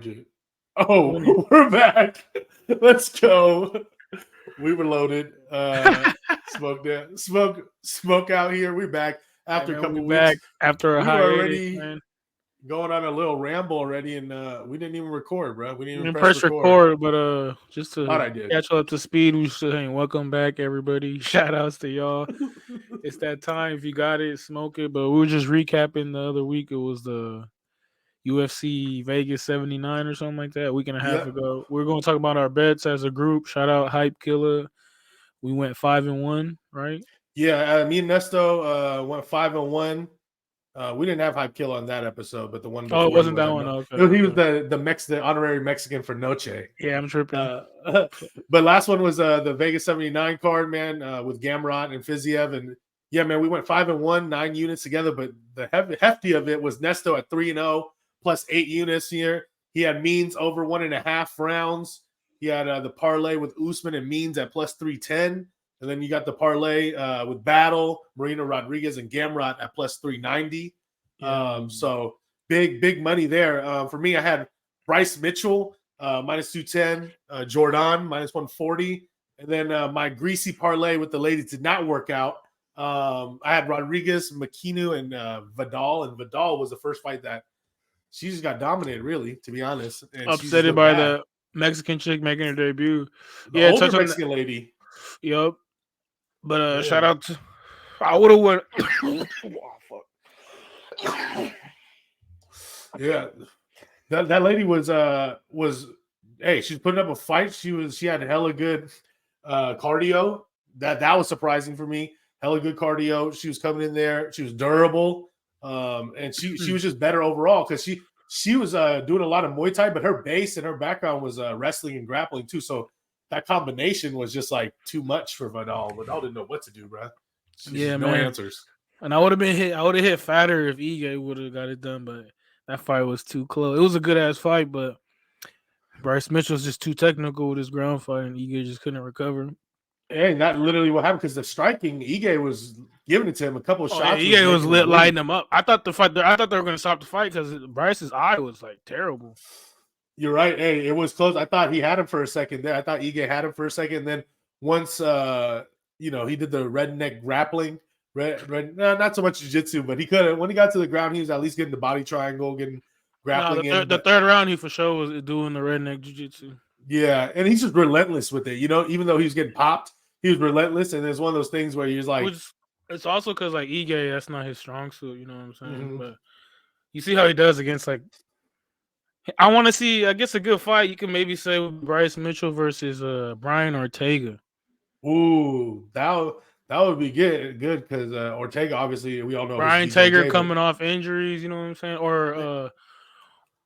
it. Oh, we're back. Let's go. We were loaded. Smoke out here. We're back after a couple weeks. Back after a we were hiatus, already man. going on a little ramble already, and we didn't even record, bro. We didn't even press record, but just to Thought I did. catch up to speed, we should saying welcome back, everybody. Shout outs to y'all. It's that time. If you got it, smoke it. But we were just recapping the other week. It was the UFC Vegas 79 or something like that, a week and a half ago. We're going to talk about our bets as a group. Shout out Hype Killer. We went 5-1, right? Yeah, me and Nesto went 5-1. We didn't have Hype Killer on that episode, but the one before. Oh, it wasn't that one. Okay. He was the honorary Mexican for Noche. Yeah, I'm tripping. But last one was the Vegas 79 card, man, with Gamrot and Fiziev. And yeah, man, we went 5-1, 9 units together. But the hefty of it was Nesto at 3-0 plus 8 units here. He had Means over 1.5 rounds. He had the parlay with Usman and Means at plus 310. And then you got the parlay with Battle, Marina Rodriguez, and Gamrot at plus 390. So big money there. For me, I had Bryce Mitchell minus 210, Jordan minus 140. And then my greasy parlay with the ladies did not work out. I had Rodriguez, McKinnon, and Vidal. And Vidal was the first fight that she just got dominated, really, to be honest. And upset by the Mexican chick making her debut. The older Mexican lady. Yep. But shout out to I would have went. Oh, fuck. Yeah, that lady was hey, she's putting up a fight. She had hella good cardio. That was surprising for me. Hella good cardio. She was coming in there. She was durable. And she was just better overall because she was doing a lot of Muay Thai, but her base and her background was wrestling and grappling too. So that combination was just like too much for Vidal. Vidal didn't know what to do, bro. No answers. And I would have hit fatter if Ige would have got it done, but that fight was too close. It was a good ass fight, but Bryce Mitchell's just too technical with his ground fight, and Ige just couldn't recover. And that literally what happened because the striking, Ige was giving it to him a couple of shots. Yeah, Ige was lighting him up. I thought they were going to stop the fight because Bryce's eye was like terrible. You're right. Hey, it was close. I thought he had him for a second there. I thought Ige had him for a second. And then once, he did the redneck grappling. Not so much jiu-jitsu, but he could have. When he got to the ground, he was at least getting the body triangle, getting grappling. The third round, he for sure was doing the redneck jiu-jitsu. Yeah, and he's just relentless with it. Even though he was getting popped, he was relentless. And it's one of those things where he's like, it's also because like Ige, that's not his strong suit. You know what I'm saying? Mm-hmm. But you see how he does against like. I want to see, I guess, a good fight. You can maybe say Bryce Mitchell versus Brian Ortega. Ooh, that would be good because Ortega, obviously, we all know Brian Ortega coming off injuries. You know what I'm saying? Or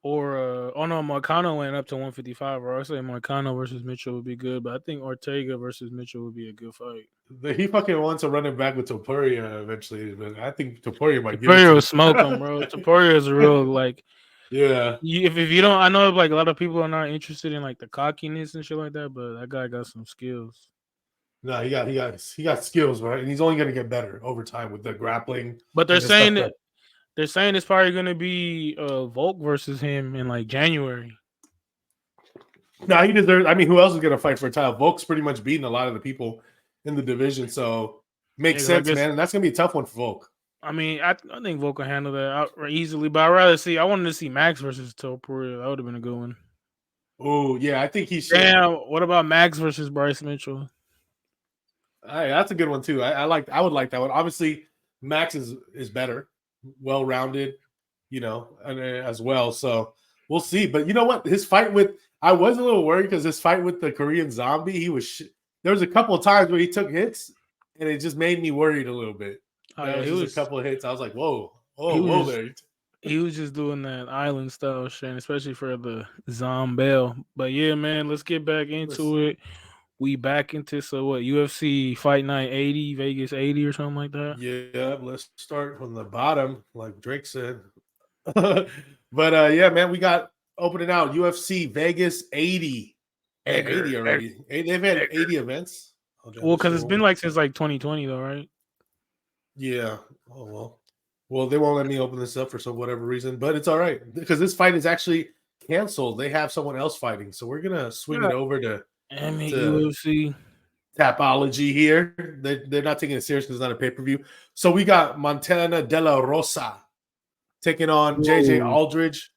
Moicano went up to 155. Or I say Moicano versus Mitchell would be good, but I think Ortega versus Mitchell would be a good fight. He fucking wants to run it back with Topuria eventually, but I think Topuria might. Topuria will smoke him, bro. Topuria is a real like. Yeah. If you don't, I know like a lot of people are not interested in like the cockiness and shit like that, but that guy got some skills. No, he got skills, right? And he's only gonna get better over time with the grappling. But they're saying it's probably gonna be Volk versus him in like January. No, he deserves. I mean, who else is gonna fight for a title? Volk's pretty much beating a lot of the people in the division, so makes sense, man. And that's gonna be a tough one for Volk. I mean, I think Volk can handle that out easily, but I wanted to see Max versus Topuria. That would have been a good one. Oh, yeah, I think he should. Damn, what about Max versus Bryce Mitchell? Hey, that's a good one too. I would like that one. Obviously, Max is better, well-rounded, as well. So we'll see. But you know what? His fight I was a little worried because his fight with the Korean Zombie, there was a couple of times where he took hits, and it just made me worried a little bit. It was a couple of hits. I was like, whoa there. He was just doing that island style shit, especially for the Zombell. But yeah, man, let's get back into it. We back into UFC Fight Night 80, Vegas 80 or something like that. Yeah, let's start from the bottom, like Drake said. But yeah, man, we got opening out UFC Vegas 80. 80 already. They've had 80 events. Well, because it's been like since like 2020 though, right? Yeah. Oh well, they won't let me open this up for some whatever reason, but it's all right because this fight is actually canceled. They have someone else fighting, so we're gonna swing it over to UFC Tapology here. They're not taking it serious because it's not a pay-per-view. So we got Montana De La Rosa taking on JJ Aldridge.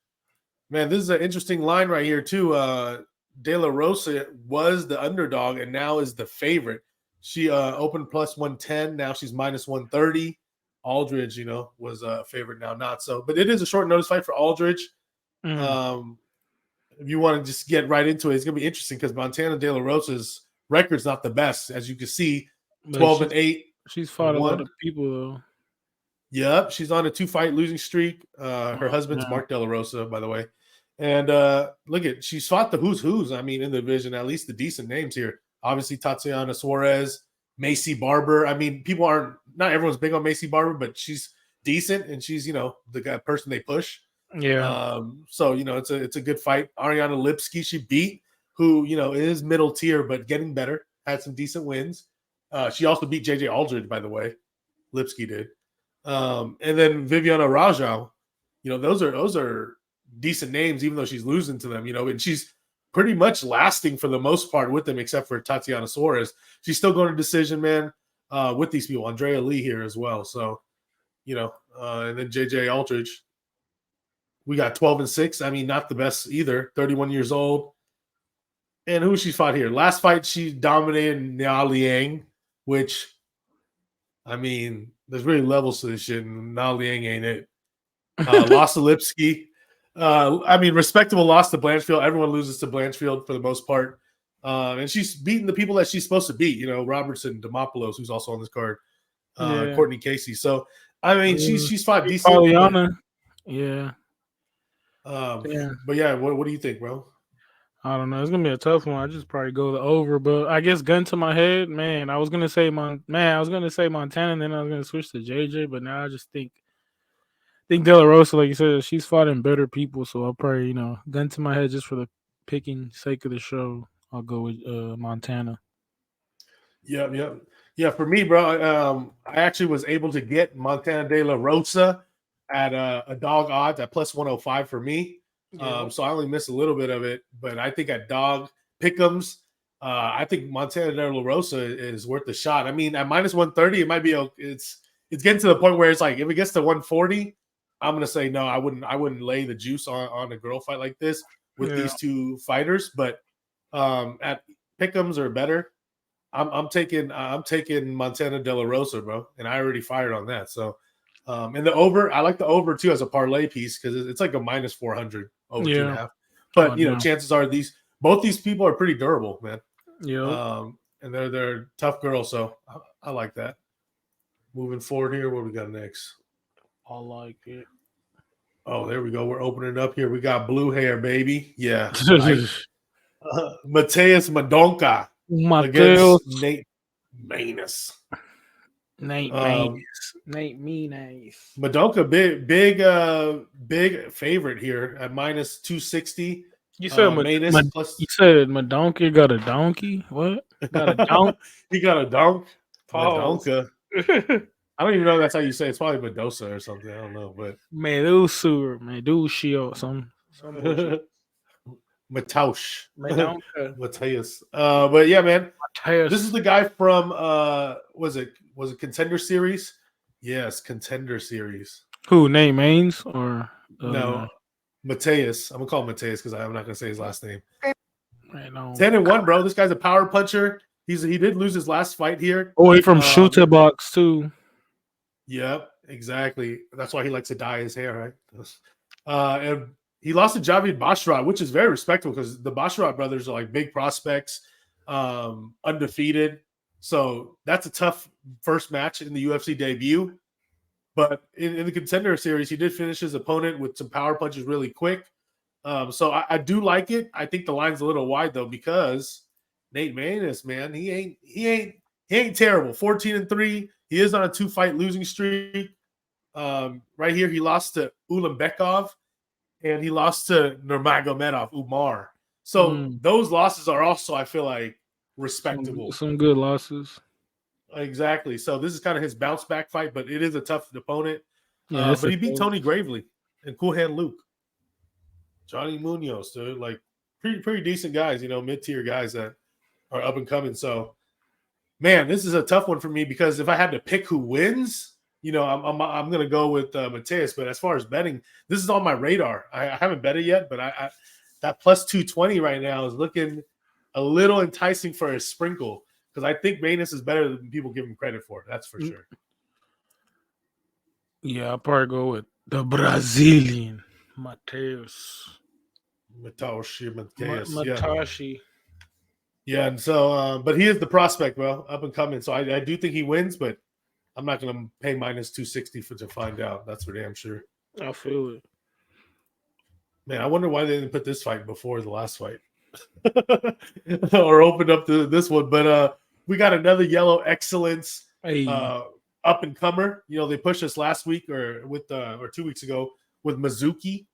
Man, this is an interesting line right here, too. De La Rosa was the underdog and now is the favorite. She opened plus 110. Now she's minus 130. Aldridge, was a favorite, now not so. But it is a short notice fight for Aldridge. If you want to just get right into it, it's going to be interesting because Montana De La Rosa's record's not the best, as you can see, 12-8. She's fought a lot of people, though. Yep, she's on a 2-fight losing streak. Her husband's Mark De La Rosa, by the way. And she's fought the who's. I mean, in the division, at least the decent names here. Obviously, Tatiana Suarez, Macy Barber. I mean, not everyone's big on Macy Barber, but she's decent, and she's, the person they push. Yeah. So, it's a good fight. Ariana Lipski, she beat, who, is middle tier, but getting better, had some decent wins. She also beat JJ Aldridge, by the way. Lipski did. And then Viviana Rajao, those are decent names, even though she's losing to them, and she's pretty much lasting for the most part with them, except for Tatiana Suarez. She's still going to decision, man, with these people. Andrea Lee here as well. So, and then JJ Aldridge. We got 12-6. I mean, not the best either. 31 years old. And who she fought here? Last fight, she dominated Na Liang, which, I mean, there's really levels to this shit, and Na Liang ain't it. Lost to Lipski. I mean, respectable loss to Blanchfield. Everyone loses to Blanchfield for the most part. And she's beaten the people that she's supposed to beat, Robertson, Demopoulos, who's also on this card, Courtney Casey. So, I mean, she's fought decent. Pauliana. Yeah. But yeah, what do you think, bro? I don't know. It's gonna be a tough one. I just probably go the over, but I guess gun to my head, man. I was gonna say Montana, and then I was gonna switch to JJ, but now I just think De La Rosa, like you said, she's fought in better people, so I'll probably gun to my head just for the picking sake of the show. I'll go with Montana. Yeah. For me, bro, I actually was able to get Montana De La Rosa at a dog odds at plus 105 for me. So I only missed a little bit of it, but I think at dog pick'ems, I think Montana De La Rosa is worth the shot. I mean, at minus 130, it might be it's getting to the point where it's like if it gets to 140, I'm gonna say no. I wouldn't lay the juice on a girl fight like this with these two fighters. But at pick'ems or better, I'm taking Montana De La Rosa, bro, and I already fired on that. So. And the over, I like the over too as a parlay piece because it's like a minus 400 over 2.5. But chances are both these people are pretty durable, man. Yeah. And they're tough girls, so I like that. Moving forward here, what do we got next? I like it. Oh, there we go. We're opening it up here. We got blue hair, baby. Yeah. Mateus Mendonca against Nate Maness. Nate Maness. Mendonca, big favorite here at minus 260. You said you said Mendonca got a donkey? What? Got a donk? He got a donk. Mendonca. I don't even know if that's how you say it. It's probably Mendoza or something. I don't know, but Shield some Mataush. Mateus. But yeah, man. This is the guy from was it Contender Series? Yes, Contender Series. Who, Nate Maines or no? Mateus. I'm gonna call him Mateus because I'm not gonna say his last name. 10-1, bro. This guy's a power puncher. He did lose his last fight here. Oh, he from Shooter Box too. Yep, exactly. That's why he likes to dye his hair, right? And he lost to Javid Bashrat, which is very respectable because the Bashrat brothers are like big prospects. Undefeated, so that's a tough first match in the UFC debut. But in the Contender Series, he did finish his opponent with some power punches really quick. So I do like it. I think the line's a little wide though because Nate Maness, man, he ain't terrible. 14-3. He is on a 2-fight losing streak. Right here, he lost to Ulanbekov, and he lost to Nurmagomedov Umar. So those losses are also, I feel like, respectable. Some good losses. Exactly. So this is kind of his bounce back fight, but it is a tough opponent. But he beat Tony Gravely and Cool Hand Luke. Johnny Munoz, dude. Like pretty decent guys, mid-tier guys that are up and coming. So, man, this is a tough one for me because if I had to pick who wins, I'm gonna go with Mateus. But as far as betting, this is on my radar. I haven't bet it yet, but I that plus 220 right now is looking a little enticing for a sprinkle because I think Manus is better than people give him credit for. That's for sure. Yeah, I'll probably go with the Brazilian Mateus. Matashi. Yeah, and so, but he is the prospect, bro, up and coming. So I do think he wins, but I'm not going to pay minus 260 to find out. That's for damn sure. I feel it. Man, I wonder why they didn't put this fight before the last fight or opened up to this one. But we got another yellow excellence up and comer. They pushed us last week or 2 weeks ago with Mizuki.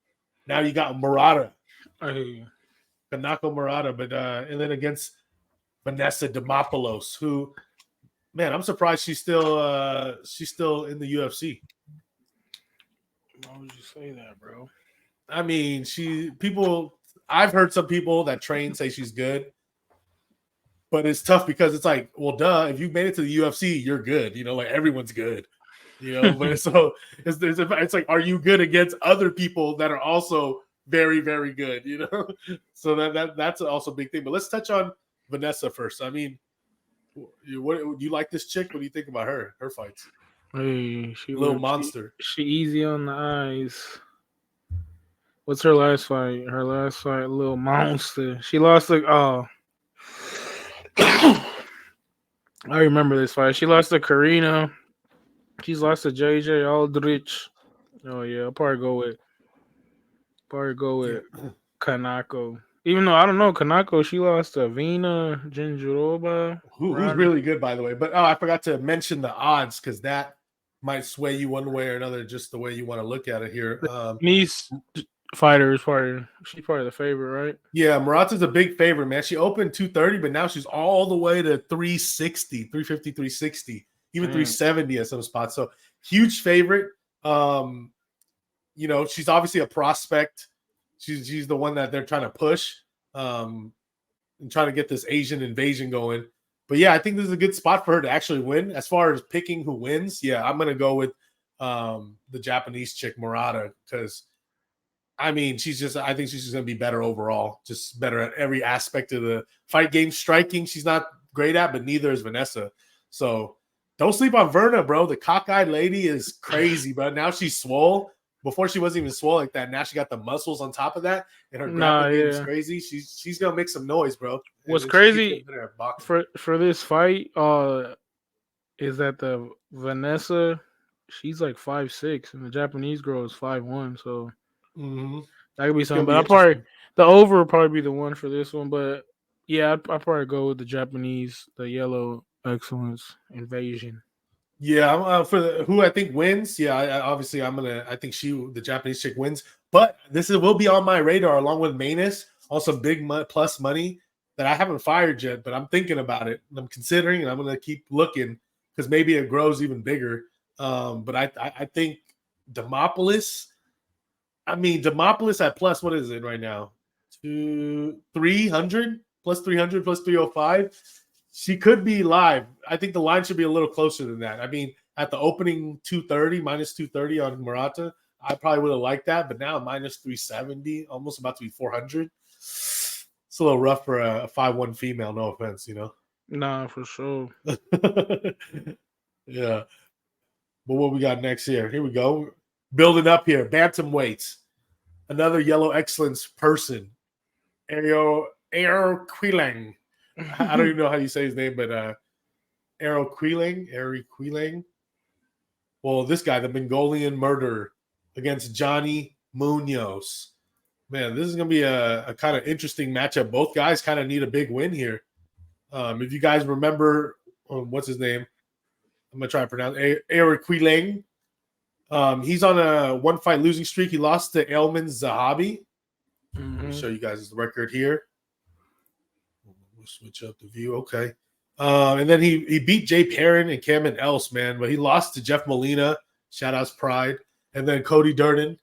Now you got Murata. Kanako Murata, but and then against Vanessa Demopoulos, who, man, I'm surprised she's still in the UFC. Why would you say that, bro? I mean, I've heard some people that train say she's good, but it's tough because it's like, well, duh, if you made it to the UFC, you're good. Like everyone's good. But so it's like, are you good against other people that are also very, very good? So that's also a big thing. But let's touch on Vanessa first. I mean, do you like this chick? What do you think about her fights? Hey, she little monster. She easy on the eyes. What's her last fight? Her last fight, little monster. She lost I remember this fight. She lost to Karina. She's lost to JJ Aldrich. Oh yeah, I'll probably go with Kanako. Even though I don't know Kanako, she lost to Vina Jinjiroba. Who's really good, by the way. But I forgot to mention the odds because that might sway you one way or another, just the way you want to look at it here. Nice fighter is she's part of the favorite, right? Yeah, Murata's a big favorite, man. She opened 230, but now she's all the way to 360, 350, 360, even 370 at some spots. So huge favorite. She's obviously a prospect. She's the one that they're trying to push and trying to get this Asian invasion going. But yeah, I think this is a good spot for her to actually win. As far as picking who wins, yeah, I'm gonna go with the Japanese chick Murata because I think she's just gonna be better overall, just better at every aspect of the fight game. Striking, she's not great at, but neither is Vanessa. So don't sleep on Verna, bro. The cockeyed lady is crazy, but now she's swole. Before she wasn't even swole like that. Now she got the muscles on top of that, and her grappling game is crazy. She's gonna make some noise, bro. What's crazy for this fight is that the Vanessa, she's like 5'6", and the Japanese girl is 5'1", so that could be something. But the over will probably be the one for this one. But yeah, I'd probably go with the Japanese, the yellow excellence invasion. Yeah, I'm for who I think wins. Yeah, I think the Japanese chick wins. But will be on my radar along with Manus. Also, big plus money that I haven't fired yet, but I'm thinking about it. And I'm considering, and I'm going to keep looking because maybe it grows even bigger. But I think Demopoulos. I mean, Demopoulos at plus, what is it right now? 300 plus 300 plus 305. She could be live. I think the line should be a little closer than that. I mean, at the opening 230, minus 230 on Murata, I probably would have liked that. But now minus 370, almost about to be 400. It's a little rough for a 5'1" female. No offense, Nah, for sure. Yeah. But what we got next here? Here we go. Building up here. Bantamweights. Another yellow excellence person. Ariel Quilang. I don't even know how you say his name, but Ari Quilang. Well, this guy, the Mongolian murderer, against Johnny Munoz. Man, this is going to be a kind of interesting matchup. Both guys kind of need a big win here. If you guys remember, what's his name? I'm going to try to pronounce Ari Quilang. He's on a one-fight losing streak. He lost to Elman Zahabi. Let me show you guys the record here. We'll switch up the view. Okay. And then he beat Jay Perrin and Cameron Else, man. But he lost to Jeff Molina. Shout outs Pride. And then Cody Durden.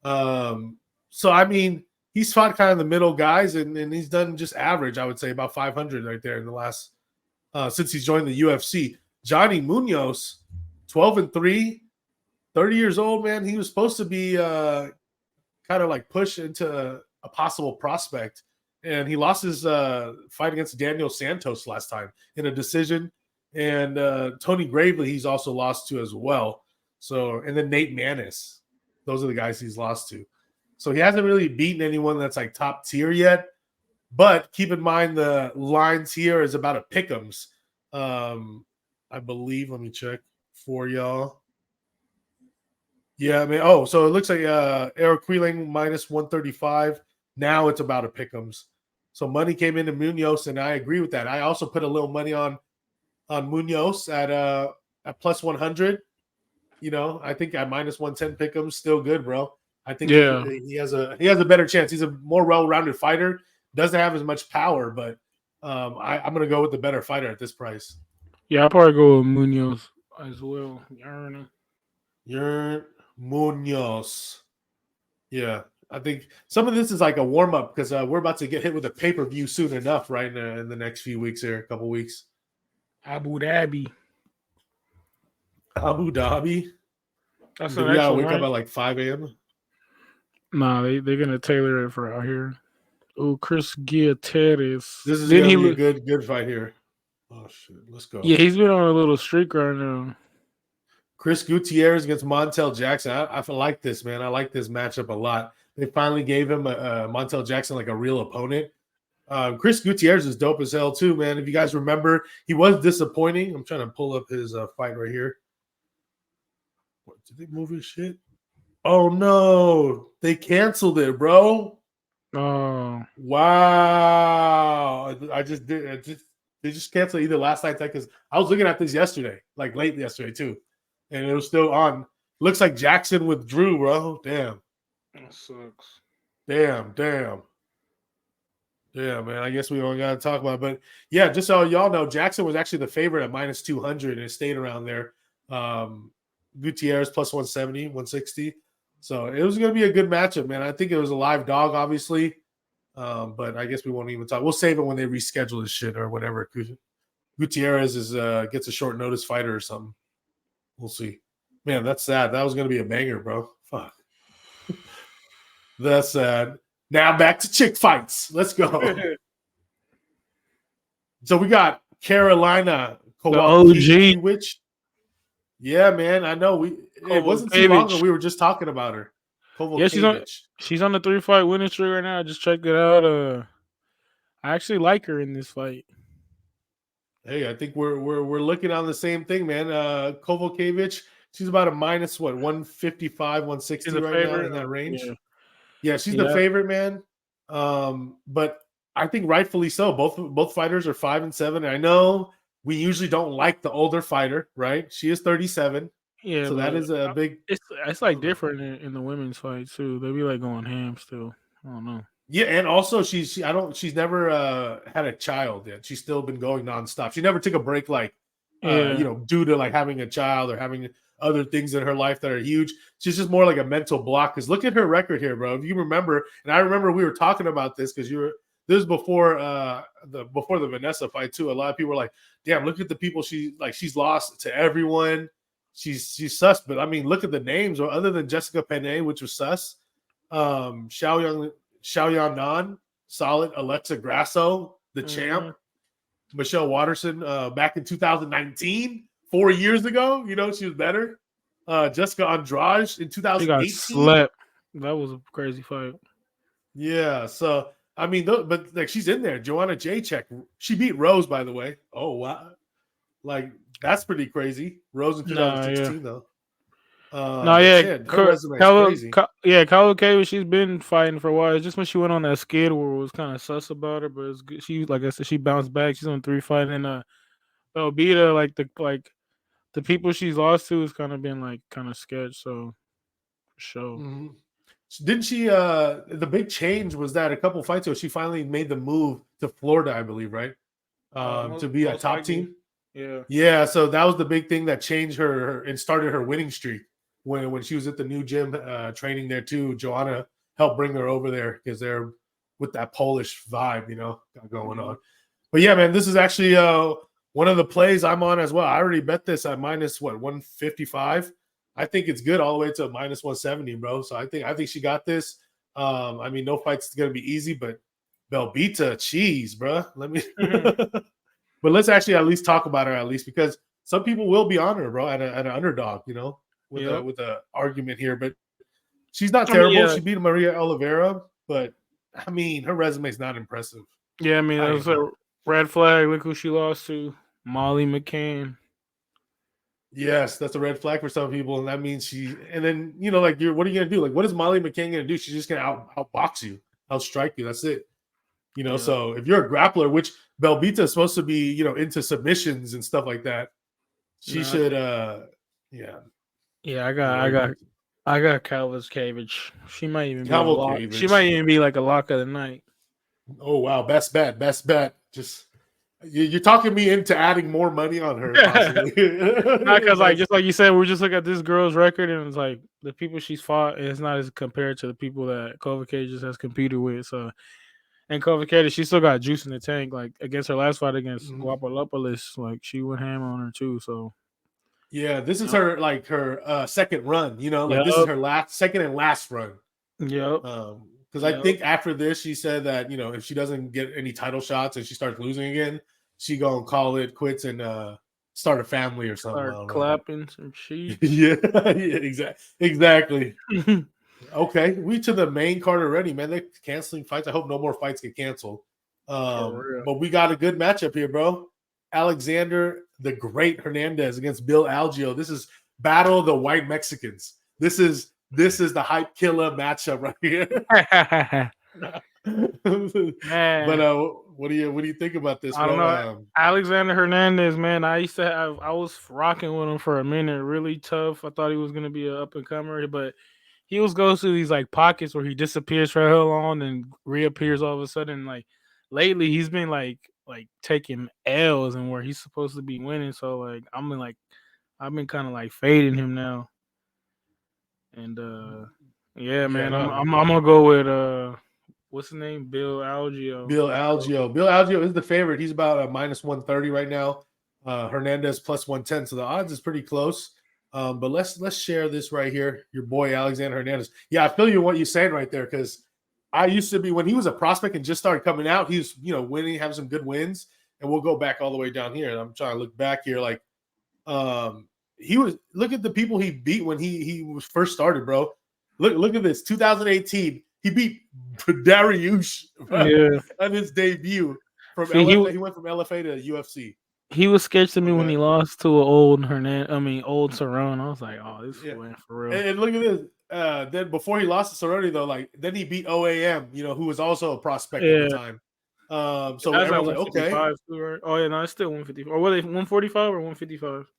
So, I mean, he's fought kind of the middle guys, and he's done just average, I would say, about 500 right there in the last since he's joined the UFC. Johnny Munoz, 12-3, 30 years old, man. He was supposed to be kind of like pushed into a possible prospect, and he lost his fight against Daniel Santos last time in a decision. And Tony Gravely, he's also lost to as well. So, and then Nate Maness. Those are the guys he's lost to. So he hasn't really beaten anyone that's like top tier yet. But keep in mind the lines here is about a pick'ems. I believe. Let me check for y'all. Yeah, I mean, so it looks like Eric Queeling minus 135. Now it's about a pick'ems. So money came into Munoz, and I agree with that. I also put a little money on Munoz at plus 100. You know, I think at minus 110 pick'ems still good, bro. I think he has a better chance. He's a more well-rounded fighter. Doesn't have as much power, but I'm gonna go with the better fighter at this price. Yeah, I'll probably go with Munoz as well. You're Munoz. Yeah, I think some of this is like a warm-up because we're about to get hit with a pay-per-view soon enough, right? In the next few weeks here, a couple weeks. Abu Dhabi. That's we gotta wake up at like 5 a.m. Nah, they're gonna tailor it for out here. Oh, Chris Gutierrez. This is gonna be a good fight here. Oh shit, let's go. Yeah, he's been on a little streak right now. Chris Gutierrez against Montel Jackson. I like this, man. I like this matchup a lot. They finally gave him Montel Jackson like a real opponent. Chris Gutierrez is dope as hell too, man. If you guys remember, he was disappointing. I'm trying to pull up his fight right here. What, did they move his shit? Oh no, they canceled it, bro. Oh wow! They just canceled either last night because I was looking at this yesterday, like late yesterday too, and it was still on. Looks like Jackson withdrew, bro. Damn. That sucks. Damn, man. I guess we don't got to talk about it. But yeah, just so y'all know, Jackson was actually the favorite at minus 200 and it stayed around there. Gutierrez plus 170, 160. So it was going to be a good matchup, man. I think it was a live dog, obviously. But I guess we won't even talk. We'll save it when they reschedule this shit or whatever. Gutierrez gets a short notice fighter or something. We'll see. Man, that's sad. That was going to be a banger, bro. Fuck. That's sad. Now back to chick fights. Let's go. So we got Carolina Kowalkiewicz. Yeah, man. I know. It wasn't too long ago. We were just talking about her. Yeah, she's on the 3-fight winning streak right now. I just checked it out. I actually like her in this fight. Hey, I think we're looking on the same thing, man. Kowalkiewicz, she's about a minus 155, 160 right now in that range. Yeah, she's the favorite, man. But I think rightfully so. Both fighters are 5-7. And I know we usually don't like the older fighter, right? She is 37. Yeah, so that is a big. It's like different in the women's fight too. They be like going ham still. I don't know. Yeah, and also she's never had a child yet. She's still been going nonstop. She never took a break due to like having a child or having other things in her life that are huge. She's just more like a mental block. Because look at her record here, bro. If you remember, and I remember we were talking about this because this was before the Vanessa fight too. A lot of people were like, "Damn, look at the people she's lost to everyone. She's sus." But I mean, look at the names. Or other than Jessica Penne, which was sus, Xiao Nan, solid. Alexa Grasso, the champ. Michelle Watterson, back in 2019. 4 years ago, she was better. Jessica Andrade in 2018. She got slept. That was a crazy fight. Yeah, so I mean, but like she's in there. Joanna Jacek, she beat Rose, by the way. Oh wow, like that's pretty crazy. Rose in 2016 though. Her resume is crazy. Kowalkiewicz, she's been fighting for a while. It's just when she went on that skid where it was kind of sus about her, but it's good. She, like I said, she bounced back. She's on 3 fights, and Belbita, the people she's lost to has kind of been like kind of sketch. So, for sure. Mm-hmm. Didn't she? The big change was that a couple fights ago, she finally made the move to Florida, I believe, right? To be a top team. Yeah. So that was the big thing that changed her and started her winning streak when she was at the new gym training there too. Joanna help bring her over there because they're with that Polish vibe, going on. But yeah, man, this is actually one of the plays I'm on as well. I already bet this at minus 155. I think it's good all the way to minus 170, bro. So I think she got this. I mean, no fight's gonna be easy, but Belbita, cheese, bro. Let me. But let's actually at least talk about her at least because some people will be on her, bro, at an underdog, with a argument here. But she's not terrible. She beat Maria Oliveira, but I mean, her resume is not impressive. Yeah, I mean, that was a red flag. Look who she lost to, Molly McCann. Yes, that's a red flag for some people, and that means and then what are you gonna do? Like, what is Molly McCann gonna do? She's just gonna outbox you, outstrike you. That's it. So if you're a grappler, which Belbita is supposed to be, into submissions and stuff like that, she should. Yeah, I got Kalvicevich. She might even be a lock. She might even be like a lock of the night. Oh wow, best bet. Just you're talking me into adding more money on her. Possibly. Not because just like you said, we just look at this girl's record and it's like the people she's fought is not as compared to the people that Kovacic has competed with. So. And Kovacic, she still got juice in the tank. Like against her last fight against Guapolopoulos, like she went ham on her too. So yeah, this is her second run. This is her second and last run. Yep. Because I think after this, she said that if she doesn't get any title shots and she starts losing again, she gonna call it quits and start a family or something. Start clapping some sheep. yeah, exactly. Okay, we to the main card already, man. They're canceling fights. I hope no more fights get canceled. But we got a good matchup here, bro. Alexander the Great Hernandez against Bill Algeo. This is Battle of the White Mexicans. This is the hype killer matchup right here. Man. But what do you think about this? I don't know. Alexander Hernandez, man. I was rocking with him for a minute. Really tough. I thought he was gonna be an up and comer, but he goes through these like pockets where he disappears for hell on and reappears all of a sudden. Like lately, he's been like taking L's and where he's supposed to be winning. So like I've been kind of like fading him now. And man, I'm gonna go with what's his name? Bill Algeo. Bill Algeo is the favorite. He's about minus 130 right now. Hernandez plus 110. So the odds is pretty close. But let's share this right here. Your boy Alexander Hernandez. Yeah, I feel you what you're saying right there because I used to be when he was a prospect and just started coming out. He's winning, having some good wins, and we'll go back all the way down here. And I'm trying to look back here, like he was. Look at the people he beat when he was first started, bro. Look at this. 2018, he beat Dariush on his debut from LFA. He went from LFA to UFC. He was sketchy to me when he lost to an old old Cerrone. I was like, oh, this went for real. And look at this. Then before he lost to Cerrone, though, then he beat OAM, who was also a prospect at the time. So everyone's like, okay. Too, right? Oh, yeah, no, it's still 155. Or were they 145 or 155?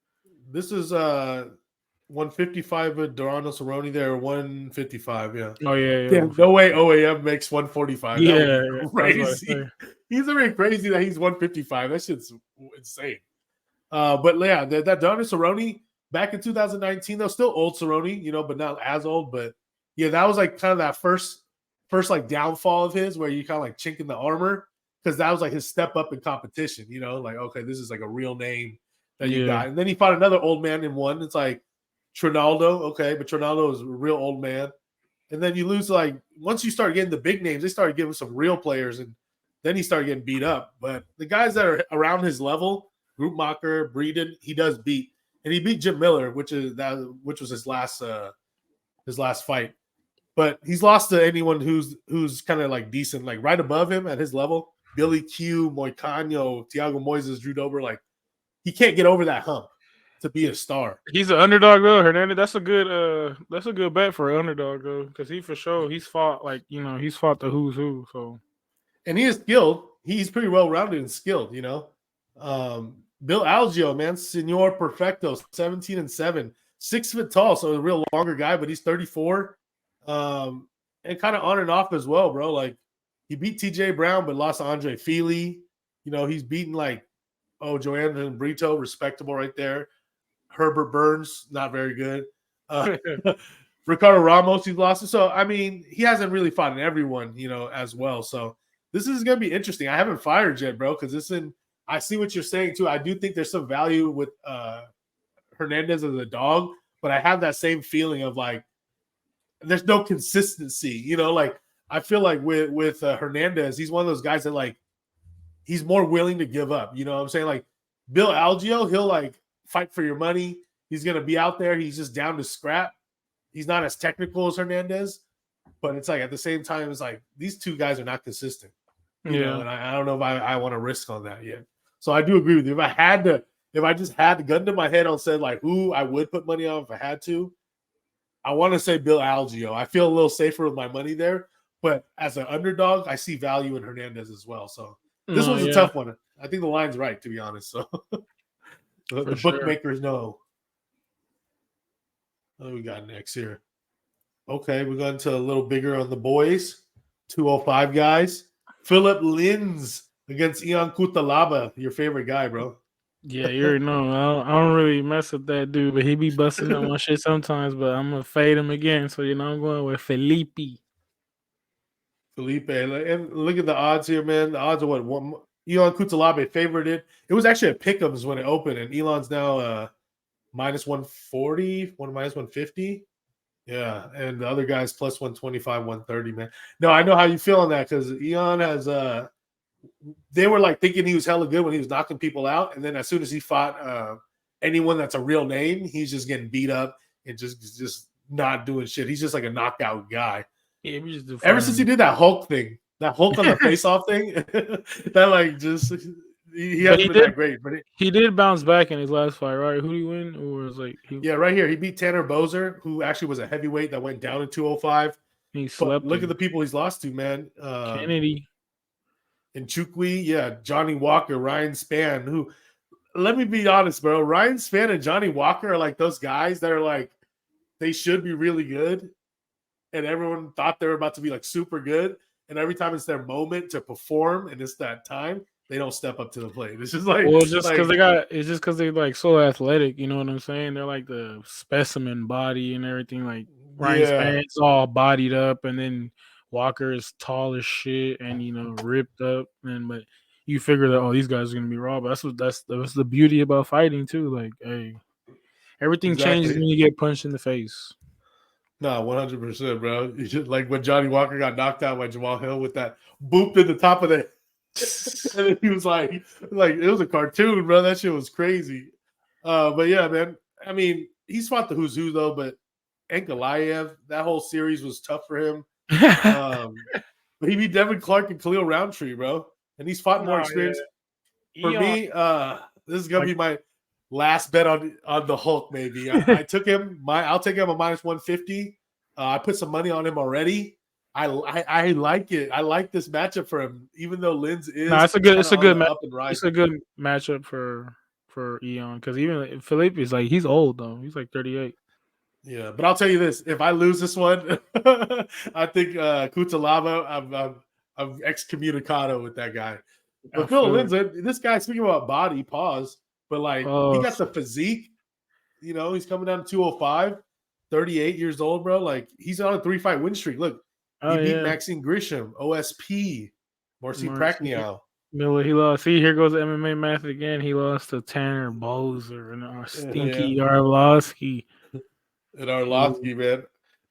This is 155 with Dorano Cerrone there, 155, yeah. Oh, yeah. Damn, no way OAM makes 145. Yeah, crazy. He's already crazy that he's 155. That shit's insane. But yeah, that Dorano Cerrone back in 2019, though, still old Cerrone, but not as old. But yeah, that was like kind of that first like downfall of his where you kind of like chink in the armor because that was like his step up in competition, like, okay, this is like a real name that you got. And then he fought another old man in one. It's like Trinaldo, okay, but Trinaldo is a real old man. And then you lose, like, once you start getting the big names, they started giving some real players, and then he started getting beat up. But the guys that are around his level, Groupmacher, Breeden, he does beat. And he beat Jim Miller, which was his last fight. But he's lost to anyone who's kind of like decent, like right above him at his level. Billy Q, Moicano, Thiago Moises, Drew Dober, like he can't get over that hump to be a star. He's an underdog though, Hernandez. That's a good bet for an underdog though, because he's fought he's fought the who's who. So, and he is skilled. He's pretty well rounded and skilled. Bill Algeo, man, Senor Perfecto, 17-7, 6 foot tall, so a real longer guy, but he's 34, and kind of on and off as well, bro. Like he beat TJ Brown, but lost to Andre Feely. He's beaten Joanne Brito, respectable right there. Herbert Burns, not very good. Ricardo Ramos, he's lost. So I mean, he hasn't really fought in everyone, as well. So this is gonna be interesting. I haven't fired yet, bro, because I see what you're saying too. I do think there's some value with Hernandez as a dog, but I have that same feeling of like there's no consistency. Like I feel like with Hernandez, he's one of those guys that like he's more willing to give up. You know what I'm saying? Like Bill Algeo, he'll like fight for your money. He's gonna be out there. He's just down to scrap. He's not as technical as Hernandez, but it's like at the same time, it's like these two guys are not consistent. You know, and I don't know if I want to risk on that yet. So I do agree with you. If I just had the gun to my head on said like who I would put money on if I had to, I want to say Bill Algeo. I feel a little safer with my money there, but as an underdog, I see value in Hernandez as well. So this one's a tough one. I think the line's right, to be honest. So the bookmakers know. What do we got next here? Okay, we're going to a little bigger on the boys. 205 guys. Philip Lins against Ion Cutelaba, your favorite guy, bro. Yeah, you already know. I don't really mess with that dude, but he be busting up my shit sometimes. But I'm gonna fade him again, so I'm going with Felipe. And look at the odds here, man. The odds are what? Ion Cutelaba favored it. It was actually a pick'ems when it opened, and Elon's now minus 140, minus 150. Yeah, and the other guy's plus 125, 130, man. No, I know how you feel on that because Eon has they were like thinking he was hella good when he was knocking people out, and then as soon as he fought anyone that's a real name, he's just getting beat up and just not doing shit. He's just like a knockout guy. Yeah, we just do ever since he did that Hulk thing, that Hulk on the face-off thing, that like just he hasn't been that great. But he did bounce back in his last fight, right? Who did he win? Or was like right here, he beat Tanner Bozer, who actually was a heavyweight that went down in 205. He slept. Look at the people he's lost to, man. Kennedy. And Chukwi, Johnny Walker, Ryan Spann, who, let me be honest, bro, Ryan Spann and Johnny Walker are like those guys that are like, they should be really good, and everyone thought they were about to be like super good, and every time it's their moment to perform, and it's that time, they don't step up to the plate. It's just like, well, just because it's just because they're like so athletic, you know what I'm saying? They're like the specimen body and everything. Like Ryan Spann's all bodied up, and then Walker is tall as shit and ripped up, but you figure that these guys are gonna be raw. But that's the beauty about fighting too. Like, hey, everything changes when you get punched in the face. No, 100%, bro. Like when Johnny Walker got knocked out by Jamal Hill with that boop in the top of the and then he was like it was a cartoon, bro. That shit was crazy. But yeah, man. I mean, he's fought the who's who though, but Ankalaev, that whole series was tough for him. But he beat Devin Clark and Khalil Roundtree, bro. And he's fought more experience. For me, this is gonna be my last bet on the Hulk. Maybe I took him. I'll take him a minus 150. I put some money on him already. I like it. I like this matchup for him, even though Linz is. No, it's a good matchup for Eon because even Felipe is like he's old though. He's like 38. Yeah, but I'll tell you this: if I lose this one, I think Cutelaba, I'm excommunicado with that guy. But Phil Linz, this guy, speaking about body, but like he got the physique. He's coming down to 205, 38 years old, bro. Like he's on a 3-fight win streak. Look, he beat Maxine Grisham, OSP, Marcin Prachniow. Miller, he lost. See, here goes the MMA math again. He lost to Tanner Bozer and our stinky Arlovsky. And Arlovsky, man.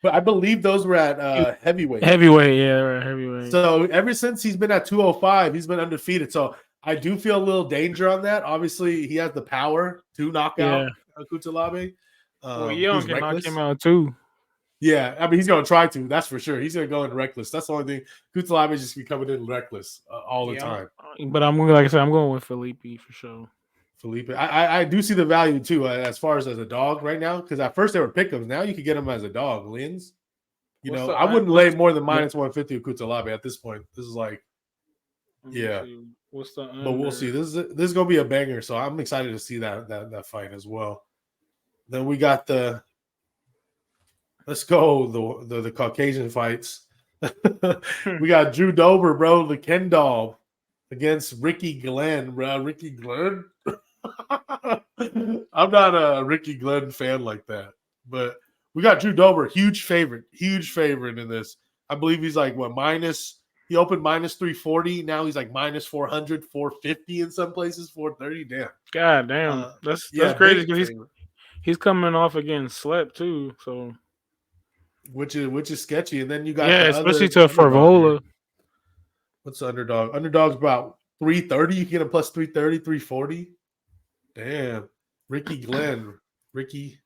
But I believe those were at heavyweight. Heavyweight, yeah, right, heavyweight. So ever since he's been at 205, he's been undefeated. So I do feel a little danger on that. Obviously, he has the power to knock out Cutelaba. Eon can knock him out too. Yeah, I mean, he's going to try to. That's for sure. He's going to go in reckless. That's the only thing. Cutelaba is just be coming in reckless all the time. But I'm going with Felipe for sure. Felipe, I do see the value too as far as a dog right now because at first they were pick'ems. Now you can get him as a dog. Linz, I wouldn't lay more than minus 150 with Cutelaba at this point. This is like, What's the under? But we'll see. This is gonna be a banger, so I'm excited to see that fight as well. Then we got let's go the Caucasian fights. We got Drew Dober, bro, the Kendall against Ricky Glenn, bro. Ricky Glenn. I'm not a Ricky Glenn fan like that, but We got Drew Dober, huge favorite in this. I believe he's like what he opened minus 340. Now he's like minus 400, 450 in some places, 430. Damn. God damn. That's Yeah, crazy big because favorite. he's coming off again slept too. So which is sketchy. And then you got yeah, the especially other to underdog here. Favola. What's the underdog? Underdog's about 330. You can get a plus 330, 340. Damn. Ricky Glenn. Ricky.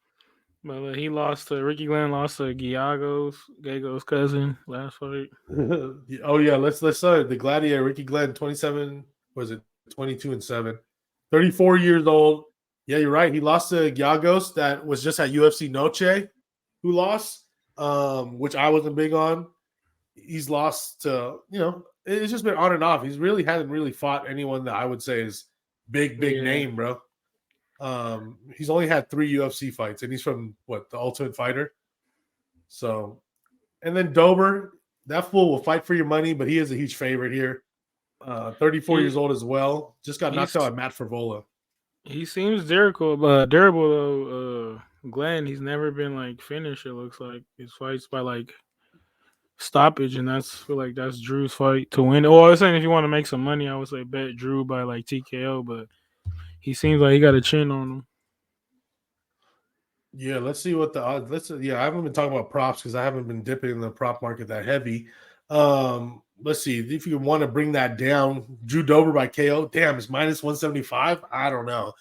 But Ricky Glenn lost to Gago's cousin last fight. Oh yeah, let's the Gladiator, Ricky Glenn, 27, was it 22-7, 34 years old. Yeah, you're right. He lost to Giagos that was just at UFC Noche, who lost, which I wasn't big on. He's lost to, it's just been on and off. He's really hasn't really fought anyone that I would say is big name, bro. He's only had 3 UFC fights, and he's from the Ultimate Fighter. So, and then Dober, that fool will fight for your money, but he is a huge favorite here. 34 years old as well. Just got knocked out by Matt Favola. He seems durable though. Glenn, he's never been like finished. It looks like his fights by like stoppage, and that's Drew's fight to win. Well, I was saying if you want to make some money, I would say bet Drew by like TKO, but he seems like he got a chin on him. Yeah, let's see what the odds. I haven't been talking about props because I haven't been dipping in the prop market that heavy. Let's see if you want to bring that down. Drew Dober by KO. Damn, it's minus 175. I don't know.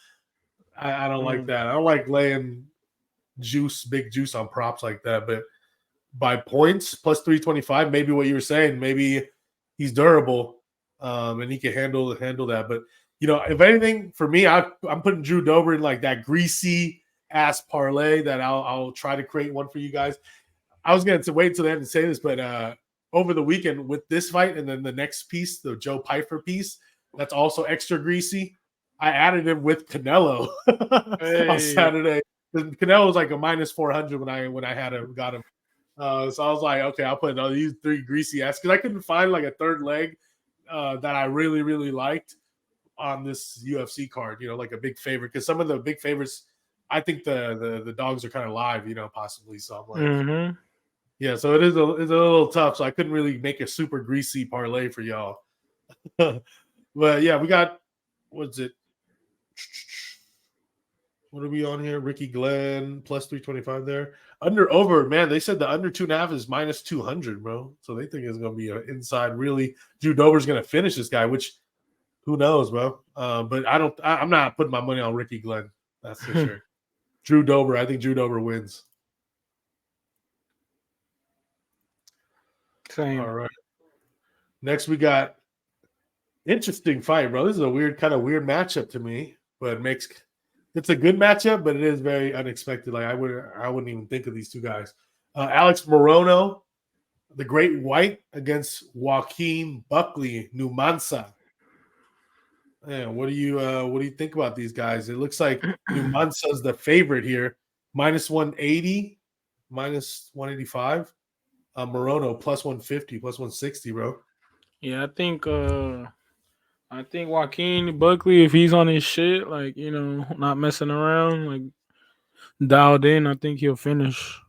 I don't like that. I don't like laying big juice on props like that. But by points, plus 325, maybe what you were saying, maybe he's durable, and he can handle that. But if anything, for me, I'm putting Drew Dober in like that greasy ass parlay that I'll try to create one for you guys. I was going to wait until the end to say this, but over the weekend with this fight and then the next piece, the Joe Pyfer piece, that's also extra greasy. I added him with Canelo on Saturday. Canelo was like a minus 400 when I got him. So I was like, okay, I'll put these 3 greasy ass because I couldn't find like a third leg that I really, really liked on this UFC card, like a big favorite. Because some of the big favorites, I think the dogs are kind of live, possibly. So I'm like, yeah, so it's a little tough. So I couldn't really make a super greasy parlay for y'all. But yeah, we got, what's it? What are we on here? Ricky Glenn plus 325 there. Over, man, they said the under 2.5 is minus 200, bro. So they think it's going to be an inside. Really, Drew Dober's going to finish this guy, which who knows, bro. But I'm not putting my money on Ricky Glenn. That's for sure. Drew Dober, I think Drew Dober wins. Same. All right. Next, we got interesting fight, bro. This is a weird matchup to me, but it's a good matchup, but it is very unexpected. Like I wouldn't even think of these two guys. Alex Morono, the Great White, against Joaquin Buckley Numanza. Man, what do you think about these guys? It looks like Numanza's the favorite here, minus 180, minus 185. Morono plus 150, plus 160, bro. Yeah, I think Joaquin Buckley, if he's on his shit, like, not messing around, like dialed in, I think he'll finish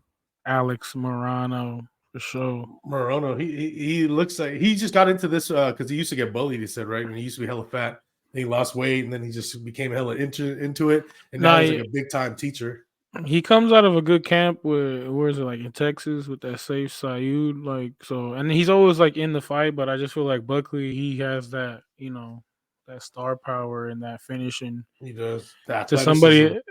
Alex Morono for sure. Morono, he looks like he just got into this because he used to get bullied, he said, right? And he used to be hella fat. Then he lost weight, and then he just became hella into it. And now he's like a big time teacher. He comes out of a good camp where is it, like in Texas with that Safe Sayud, like, so, and he's always like in the fight, but I just feel like Buckley, he has that, that star power and that finishing. He does. To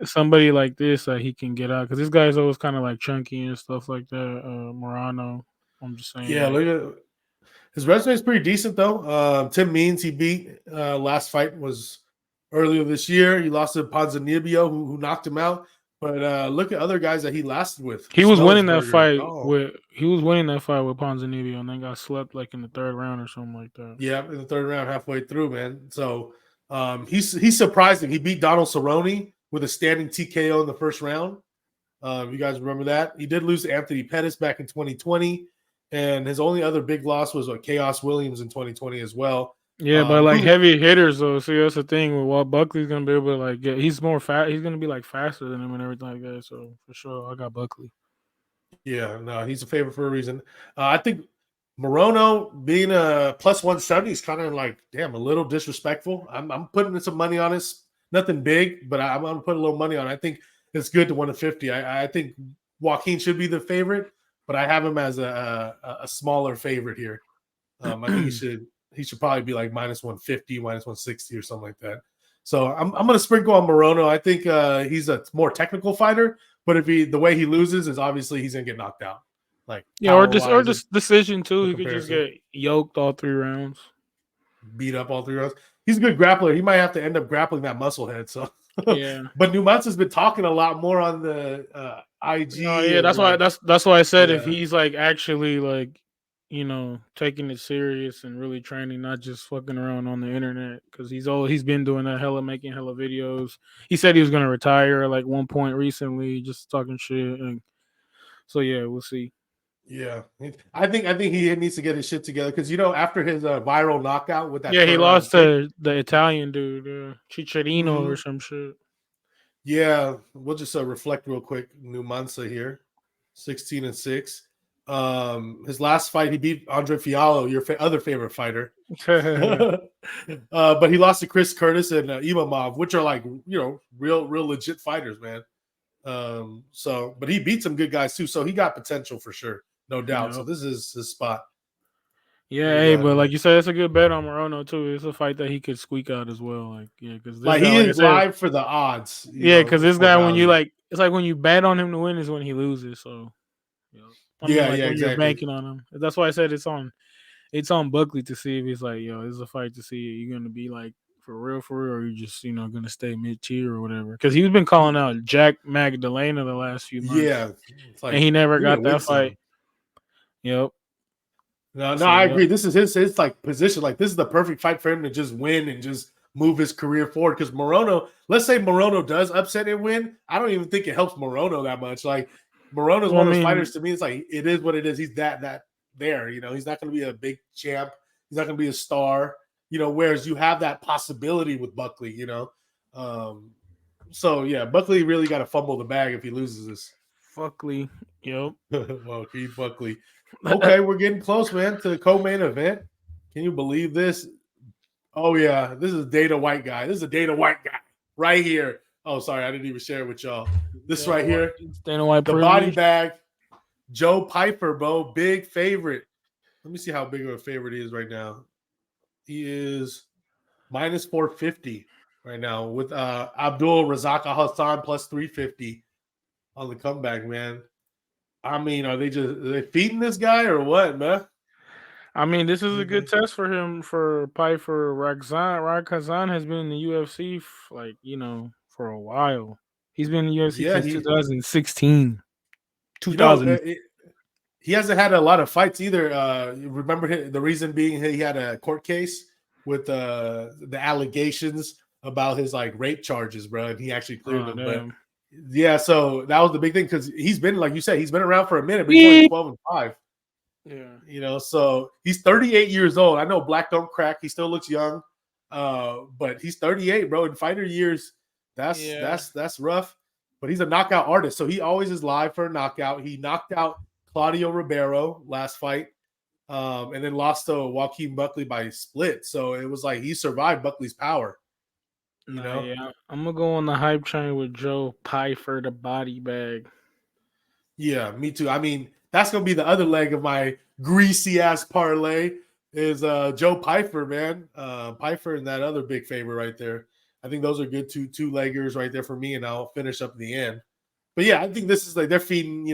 somebody like this that he can get out, because this guy's always kind of like chunky and stuff like that. Morono, I'm just saying. Yeah, look at his resume is pretty decent though. Tim Means he beat last fight was earlier this year. He lost to Ponzinibbio, who knocked him out. But look at other guys that he lasted with. He was winning that fight with Ponzinibbio, and then got slept like in the 3rd round or something like that. Yeah, in the 3rd round, halfway through, man. So he's surprising. He beat Donald Cerrone with a standing TKO in the 1st round. You guys remember that? He did lose to Anthony Pettis back in 2020, and his only other big loss was Chaos Williams in 2020 as well. Yeah, but like heavy hitters though. See, that's the thing with what Buckley's gonna be able to like get. He's more fat. He's gonna be like faster than him and everything like that. So for sure, I got Buckley. Yeah, no, he's a favorite for a reason. I think Morono being a plus 170 is kind of like, damn, a little disrespectful. I'm putting some money on this. Nothing big, but I'm going to put a little money on it. I think it's good to 150. I think Joaquin should be the favorite, but I have him as a smaller favorite here. I think he should probably be like minus 150, minus 160 or something like that. So I'm going to sprinkle on Morono. I think he's a more technical fighter, but if the way he loses is obviously he's going to get knocked out. Like Yeah, or power just or wise, just decision no too. He could just comparison. get yoked all 3 rounds. Beat up all 3 rounds. He's a good grappler. He might have to end up grappling that muscle head. So, Yeah. but Numan's has been talking a lot more on the Oh IG yeah, and like, that's why I said if yeah, he's like actually like taking it serious and really training, not just fucking around on the internet, because he's been doing that making hella videos. He said he was gonna retire at like one point recently, just talking shit, and so yeah, we'll see. yeah. I think he needs to get his shit together because after his viral knockout with that Yeah, he turnaround lost kick. to the Italian dude, Chicharito or Mhm. some shit. Yeah, we'll just reflect real quick. Numansa here, 16-6. His last fight, he beat Andre Fiallo, your other favorite fighter. But he lost to Chris Curtis and Imamov, which are like real legit fighters, man. But he beat some good guys too, so he got potential for sure, no doubt. So Yep. this is his spot. What Yeah, do you hey, got but here? like you said, it's a good bet on Morono too. It's a fight that he could squeak out as well. Like, yeah, because this Like guy, he like I is said, live for the odds, yeah, because this guy, when you 4,000. like, it's like when you bet on him to win is when he loses. So, yeah. I mean, Yeah, like yeah, when you're exactly. banking on him. That's why I said it's on Buckley to see if he's like, yo, this is a fight to see. You're gonna be like for real, or you're just gonna stay mid tier or whatever. Because he's been calling out Jack Magdalena the last few months, Yeah, it's and like he never you're gonna got win that fight. some. Yep. No, So I yep. agree. This is his like position. Like this is the perfect fight for him to just win and just move his career forward. Because Morono, let's say Morono does upset and win, I don't even think it helps Morono that much. Like Morono is Well, I one of those fighters mean, to me. It's like it is what it is. He's that there. He's not going to be a big champ. He's not going to be a star. Whereas you have that possibility with Buckley. Um, so yeah, Buckley really got to fumble the bag if he loses this. Buckley. Yep. Well, Keith Buckley. Okay, we're getting close, man, to the co-main event. Can you believe this? Oh yeah, this is Dana White guy. This is a Dana White guy right here. Oh, sorry, I didn't even share it with y'all. This right here, Dana White the body privilege. bag, Joe Piper, bro, big favorite. Let me see how big of a favorite he is right now. He is minus 450 right now with Abdul Razak Hassan plus 350 on the comeback, man. I mean, are they feeding this guy or what, man? I mean, this is a good test for him for Piper. Rakazan has been in the UFC for a while. He's been in the UFC Yeah, since he 2016. you know 2000. he hasn't had a lot of fights either. Remember the reason being he had a court case with the allegations about his like rape charges, bro, and he actually cleared Oh them. But damn. yeah, so that was the big thing because he's been like you said, he's been around for a minute, but he's only Yeah. 12-5. Yeah. So he's 38 years old. I know black don't crack. He still looks young, but he's 38, bro. In fighter years, that's Yeah. that's that's rough. But he's a knockout artist, so he always is live for a knockout. He knocked out Claudio Ribeiro last fight, and then lost to Joaquin Buckley by split. So it was like he survived Buckley's power. You Nah, know, yeah. I'm gonna go on the hype train with Joe Piper, the body bag. Yeah, me too. I mean, that's gonna be the other leg of my greasy ass parlay is Joe Piper, man. Piper and that other big favorite right there. I think those are good two leggers right there for me, and I'll finish up in the end. But yeah, I think this is like they're feeding,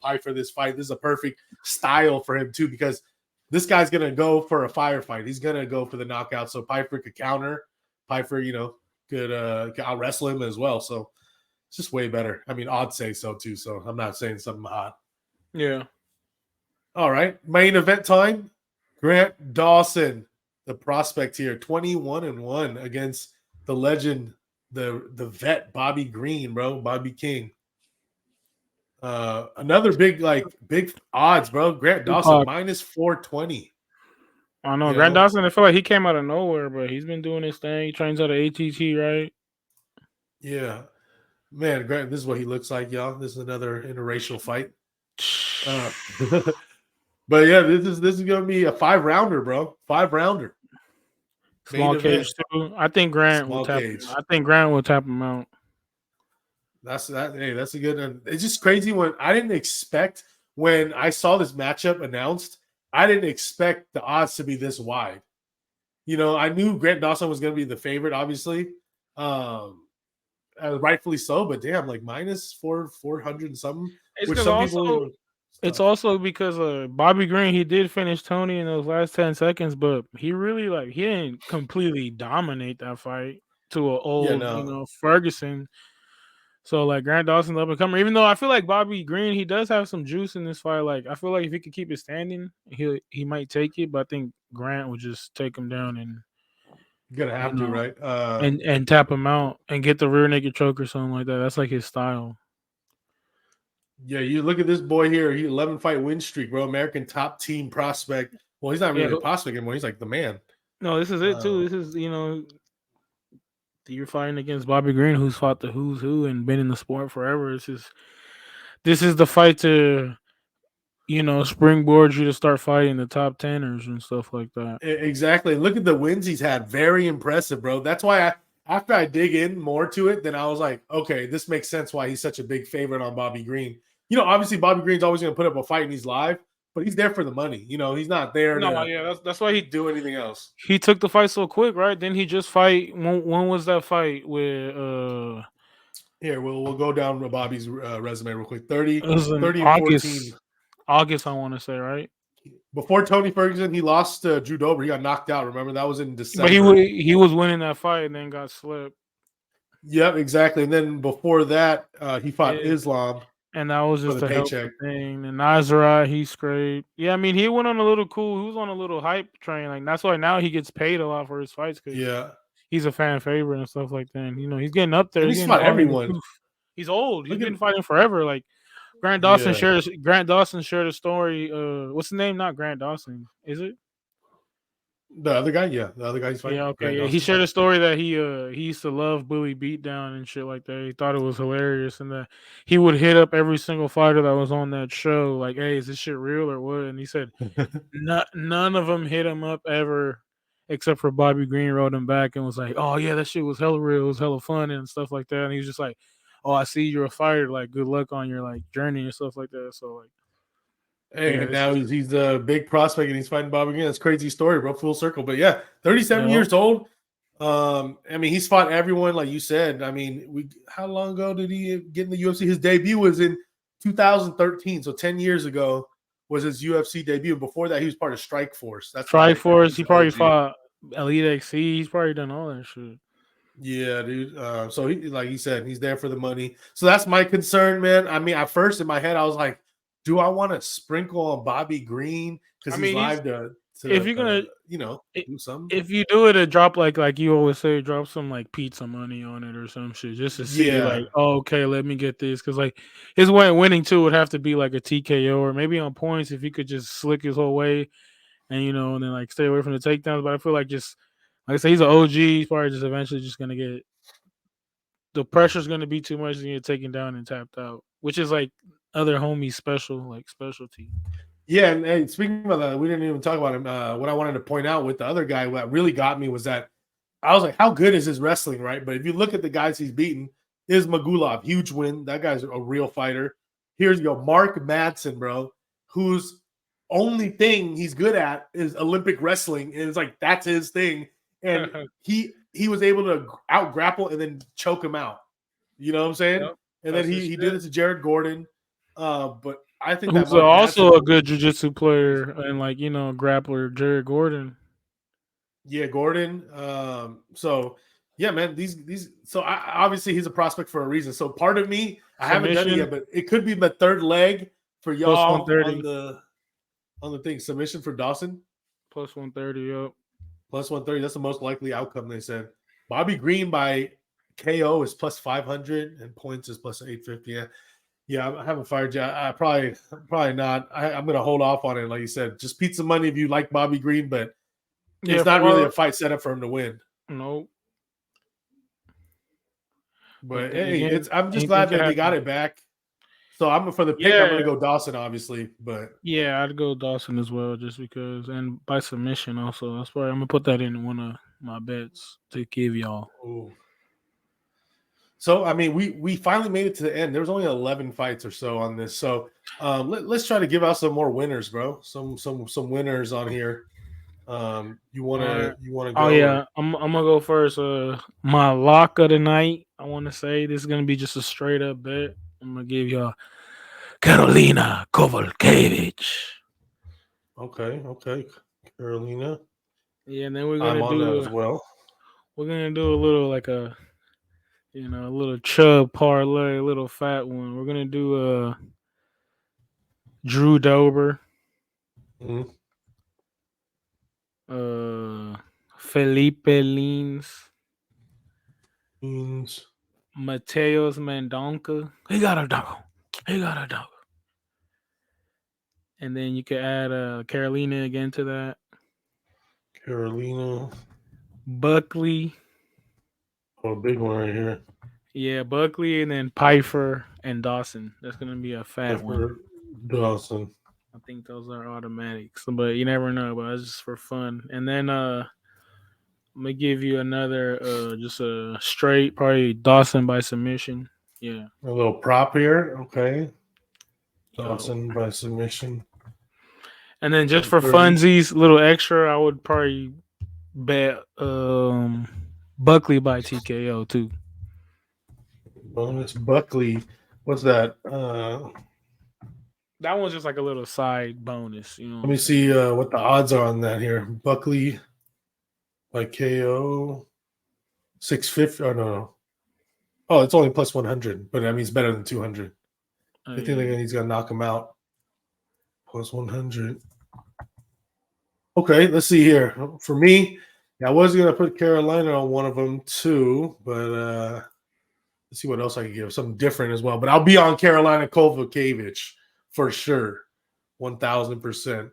Piper this fight. This is a perfect style for him too, because this guy's gonna go for a firefight. He's gonna go for the knockout. So Piper could counter. Piper, could out wrestle him as well. So it's just way better. I mean, I'd say so too. So I'm not saying something hot. Yeah. All right. Main event time. Grant Dawson, the prospect here, 21-1 against the legend, the vet, Bobby Green, bro. Bobby King. Another big odds, bro. Grant Dawson, Tupac. minus 420. I know You Grant know? Dawson. I feel like he came out of nowhere, but he's been doing his thing. He trains out of ATT, right? Yeah. Man, Grant, this is what he looks like, y'all. This is another interracial fight. Uh, but yeah, this is gonna be a 5-rounder, bro. 5-rounder. Main Small cage event. too. I think Grant will Small tap. cage. I think Grant will tap him out. That's that. Hey, that's a good one. It's just crazy when I didn't expect when I saw this matchup announced. I didn't expect the odds to be this wide. You know, I knew Grant Dawson was going to be the favorite, obviously, rightfully so. But damn, like minus 400 and something, It's which because some people, you know, it's it's tough. also because Bobby Green. He did finish Tony in those last 10 seconds, but he really he didn't completely dominate that fight to an Yeah, old no, Ferguson. So like Grant Dawson's up and coming. Even though I feel like Bobby Green, he does have some juice in this fight. Like I feel like if he could keep it standing, he might take it. But I think Grant would just take him down and you're gonna you have to, know right? and tap him out and get the rear naked choke or something like that. That's like his style. Yeah, you look at this boy here. He 11-fight win streak, bro. American top team prospect. Well, he's not Yeah. really a prospect anymore. He's like the man. No, this is it Uh, too. This is you're fighting against Bobby Green, who's fought the who's who and been in the sport forever. This is the fight to springboard you to start fighting the top teners and stuff like that. Exactly. Look at the wins he's had. Very impressive, bro. That's why after I dig in more to it, then I was like, okay, this makes sense why he's such a big favorite on Bobby Green. You know, obviously Bobby Green's always going to put up a fight and he's live, but he's there for the money. You know, he's not there No, to yeah, that's why do anything else. he took the fight so quick, right? Then he just fight. When was that fight with Here, we'll go down to Bobby's resume real quick. It was in 30 and 14. August, I want to say, right? Before Tony Ferguson, he lost to Drew Dober. He got knocked out. Remember that was in But December. he was winning that fight and then got slipped. Yep, exactly. And then before that, he fought Yeah. Islam And that was for just the a helpful paycheck. thing. And Nazarite, he scraped. Yeah, I mean, he went on a little cool. He was on a little hype train. Like that's why now he gets paid a lot for his fights because Yeah, he's a fan favorite and stuff like that. And, he's getting up there. and He's he's getting fought long in the everyone. tooth. He's old. He's Look at been fighting forever. Like Grant Dawson yeah, shared a story. What's the name? Not Grant Dawson, is it? the other guy. Yeah, the other guy he's fighting, Yeah, okay. Grant Yeah, he Dawson. shared a story that he used to love Bully Beatdown and shit like that. He thought it was hilarious, and that he would hit up every single fighter that was on that show, like, "Hey, is this shit real or what?" And he said, none of them hit him up ever, except for Bobby Green wrote him back and was like, "Oh yeah, that shit was hella real, it was hella fun and stuff like that." And he was just like, "Oh, I see you're a fighter. Like, good luck on your like journey and stuff like that." So like, Hey, yeah, and this now is he's a big prospect and he's fighting Bobby again. That's a crazy story, bro. Full circle. But yeah, 37 yeah. years old. I mean, he's fought everyone, like you said. I mean, how long ago did he get in the UFC? His debut was in 2013, so 10 years ago was his UFC debut. Before that, he was part of Strike Force. That's why Triforce. he's He the probably OG. fought Elite XC. He's probably done all that shit. Yeah, dude. So he, like he said, he's there for the money. So that's my concern, man. I mean, at first in my head, I was like, do I want to sprinkle on Bobby Green because I he's mean, live to if you're gonna do something? if you do it, a drop like you always say, drop some like pizza money on it or some shit just to see like, Yeah, oh, okay, let me get this because like his way of winning too would have to be like a TKO or maybe on points if he could just slick his whole way and and then like stay away from the takedowns. But I feel like just like I say, he's an OG. He's probably just eventually just gonna get the pressure's gonna be too much to get taken down and tapped out, which is like other homies specialty. yeah. And speaking about that, we didn't even talk about him. What I wanted to point out with the other guy, what really got me was that I was like, how good is his wrestling, right? But if you look at the guys he's beaten, is Magulov, huge win. That guy's a real fighter. Here's your Mark Madsen, bro, whose only thing he's good at is Olympic wrestling. And it's like that's his thing. And he was able to out grapple and then choke him out. You know what I'm saying? Yep, And then that's his he did shit. it to Jared Gordon. But I think that Who's Mark also a Madsen good jiu-jitsu is player and like grappler, Jared Gordon. yeah, Gordon. So yeah, man, these so obviously he's a prospect for a reason. So part of me, I haven't done it Submission yet, but it could be the third leg for plus y'all 130. on the thing. Submission for Dawson Plus 130, yep. plus 130. That's the most likely outcome, they said. Bobby Green by KO is plus 500 and points is plus 850. Yeah, I haven't fired yet. I probably not. I'm gonna hold off on it, like you said. Just pizza money if you like Bobby Green, but Yeah, it's not really a fight set up for him to win. no. But then hey, again, I'm just anything glad can that they got happen. it back. So I'm for the pick. I'm Yeah, gonna go Dawson, obviously. But yeah, I'd go Dawson as well, just because, and by submission also. That's why I'm gonna put that in one of my bets to give y'all. ooh. So I mean, we finally made it to the end. There was only 11 fights or so on this. So let's try to give out some more winners, bro. Some winners on here. You All right. wanna Oh go or yeah, I'm gonna go first. My lock of the night. I want to say this is gonna be just a straight up bet. I'm gonna give y'all Carolina Kovalkiewicz. okay, Carolina. Yeah, and then we're I'm gonna on that do as well. a little like a little chub parlay, a little fat one. We're gonna do Drew Dober, Mhm. Felipe Lins, Means Mateos Mendonca. He got a dog. He got a dog. And then you could add Carolina again to that. Carolina. Buckley. Oh, a big one right here. Yeah, Buckley and then Pfeiffer and Dawson. That's gonna be a fat one. For Dawson. I think those are automatics. But you never know, but it's just for fun. And then I'm gonna give you another just a straight probably Dawson by submission. Yeah. A little prop here. Okay. Yo. Dawson by submission. And then just for 130. funsies, little extra, I would probably bet Buckley by TKO too. Bonus Buckley. What's that? That one's just like a little side bonus, you know what Let I'm me saying? see what the odds are on that here. Buckley by KO 650. Oh no. Oh, it's only plus 100, but I mean it's better than 200. I think he's gonna knock him out. Plus 100. Okay, let's see here. For me, I was gonna put Carolina on one of them too, but let's see what else I can give. Something different as well. But I'll be on Carolina Kovalkiewicz for sure. 1000%.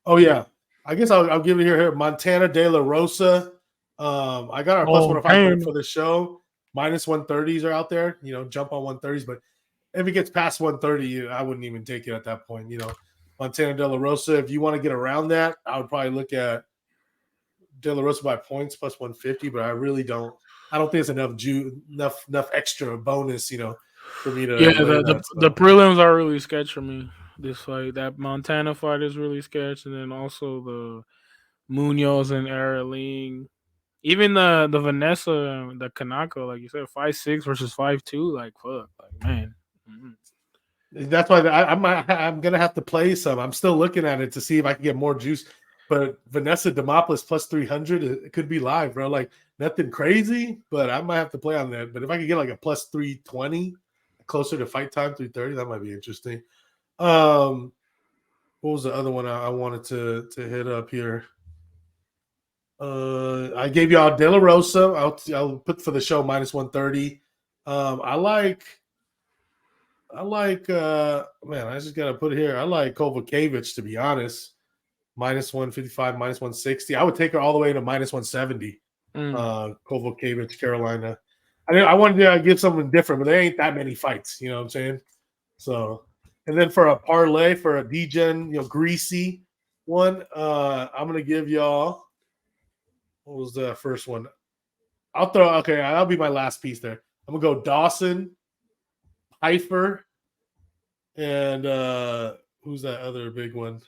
Oh yeah. I guess I'll give it here. Montana De La Rosa. I got our plus Oh 105 damn. for the show. Minus 130s are out there. Jump on 130s, but if it gets past 130, I wouldn't even take it at that point. Montana De La Rosa. If you want to get around that, I would probably look at De La Rosa by points plus 150. But I really don't. I don't think it's enough extra bonus, for me to Yeah, lay the that. the So prelims are really sketch for me. This fight, that Montana fight is really sketch, and then also the Munoz and Araling. Even the Vanessa, the Kanako, like you said, 5'6" versus 5'2", like fuck, like man. Mhm. that's why I'm gonna have to play some. I'm still looking at it to see if I can get more juice. But Vanessa Demopoulos plus 300, it could be live, bro. Like nothing crazy, but I might have to play on that. But if I could get like a plus 320, closer to fight time 330, that might be interesting. What was the other one I wanted to hit up here? I gave y'all De La Rosa. I'll put for the show minus 130. I like man, I just gotta put it here. I like Kovalkiewicz, to be honest. Minus 155, minus 160. I would take her all the way to minus 170. Kovalkiewicz, Carolina. I wanted to give something different, but there ain't that many fights, you know what I'm saying? So, and then for a parlay, for a degen, greasy one, I'm gonna give y'all, what was the first one? That'll be my last piece there. I'm gonna go Dawson, Pfeiffer, and who's that other big one?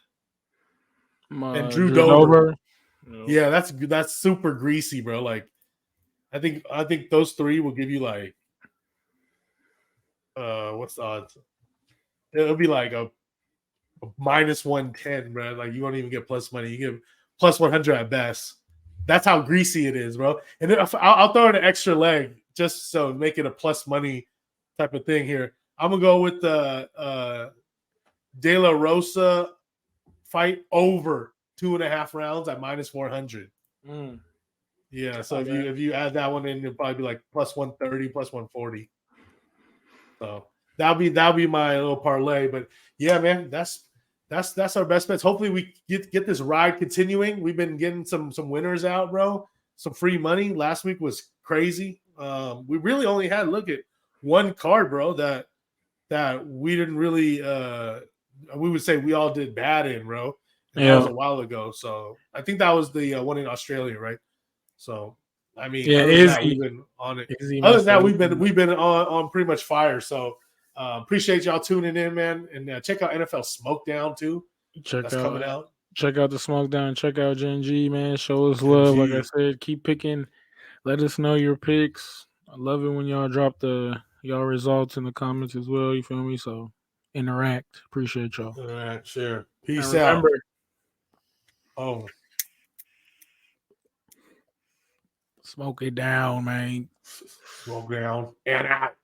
And Drew Dober. Nope. Yeah, that's super greasy, bro. Like, I think those three will give you like, what's the odds? It'll be like a minus 110, bro. Like you won't even get plus money. You get plus 100 at best. That's how greasy it is, bro. And then I'll throw in an extra leg just so make it a plus money type of thing here. I'm gonna go with the De La Rosa fight over 2.5 rounds at minus 400. Yeah, so if you add that one in, it'll probably be like plus 130, plus 140. So that'll be my little parlay. But yeah, man, that's our best bets. Hopefully we get this ride continuing. We've been getting some winners out, bro. Some free money. Last week was crazy. We really only had look at one card, bro. That we didn't really. We would say we all did bad in, bro. And that was a while ago. So I think that was the one in Australia, right? So I mean, Yeah, other than that, we've been on it. Other than that, we've been on pretty much fire. So appreciate y'all tuning in, man, and check out NFL SmokeDown too. That's coming out. Check out the SmokeDown. Check out Gen G, man. Show us love. Like I said, keep picking. Let us know your picks. I love it when y'all drop y'all results in the comments as well. You feel me? So interact. Appreciate y'all. All right, sure. Peace out. Oh. Smoke it down, man. Smoke down and out.